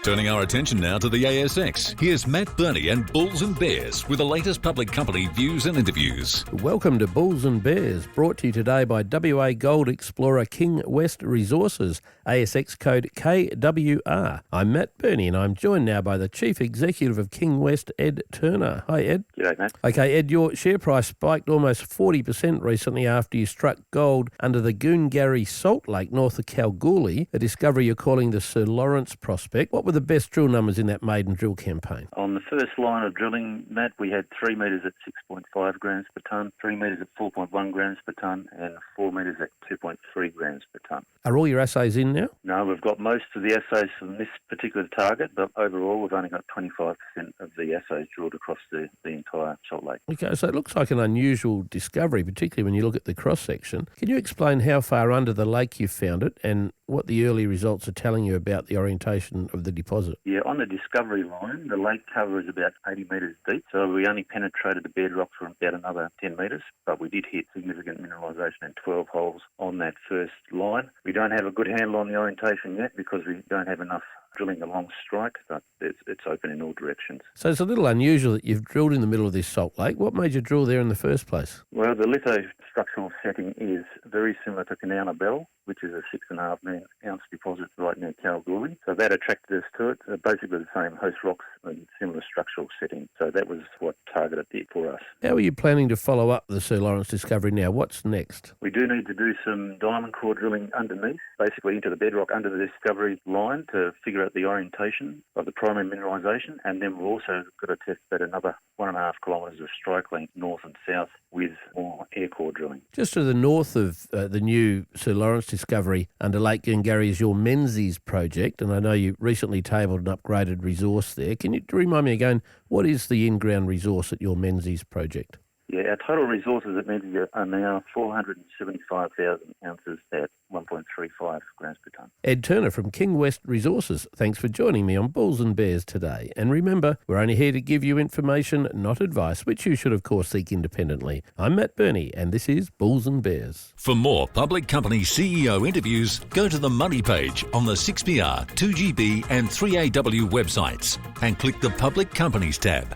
Turning our attention now to the ASX, here's Matt Birney and Bulls and Bears with the latest public company views and interviews. Welcome to Bulls and Bears, brought to you today by WA Gold Explorer Kingwest Resources, ASX code KWR. I'm Matt Birney and I'm joined now by the Chief Executive of Kingwest, Ed Turner. Hi, Ed. G'day, Matt. Okay, Ed, your share price spiked almost 40% recently after you struck gold under the Goongarrie Salt Lake north of Kalgoorlie, a discovery you're calling the Sir Lawrence prospect. What were the best drill numbers in that maiden drill campaign? On the first line of drilling, Matt, we had 3 metres at 6.5 grams per tonne, 3 metres at 4.1 grams per tonne, and 4 metres at 2.3 grams per tonne. Are all your assays in now? No, we've got most of the assays from this particular target, but overall we've only got 25% of the assays drilled across the entire Salt Lake. Okay, so it looks like an unusual discovery, particularly when you look at the cross-section. Can you explain how far under the lake you found it and what the early results are telling you about the orientation of the deposit? Yeah, on the discovery line, the lake cover is about 80 metres deep, so we only penetrated the bedrock for about another 10 metres, but we did hit significant mineralisation in 12 holes on that first line. We don't have a good handle on the orientation yet because we don't have enough drilling along strike, but it's open in all directions. So it's a little unusual that you've drilled in the middle of this salt lake. What made you drill there in the first place? Well, the lithostructural setting is very similar to Canowna Bell, which is a 6.5 million ounce deposit right near Kalgoorlie. So that attracted us to it. Basically the same host rocks and similar structural setting. So that was what targeted it for us. How are you planning to follow up the Sir Lawrence discovery now? What's next? We do need to do some diamond core drilling underneath, basically into the bedrock under the discovery line to figure out the orientation of the primary mineralisation, and then we've also got to test that another 1.5 kilometres of strike length north and south with more air core drilling. Just to the north of the new Sir Lawrence discovery under Lake Goongarrie is your Menzies project, and I know you recently tabled an upgraded resource there. Can you remind me again, what is the in-ground resource at your Menzies project? Yeah, our total resources at Menzies are now 475,000 ounces at 1.35 grams per tonne. Ed Turner from Kingwest Resources, thanks for joining me on Bulls and Bears today. And remember, we're only here to give you information, not advice, which you should of course seek independently. I'm Matt Birney, and this is Bulls and Bears. For more public company CEO interviews, go to the Money page on the 6PR, 2GB and 3AW websites and click the Public Companies tab.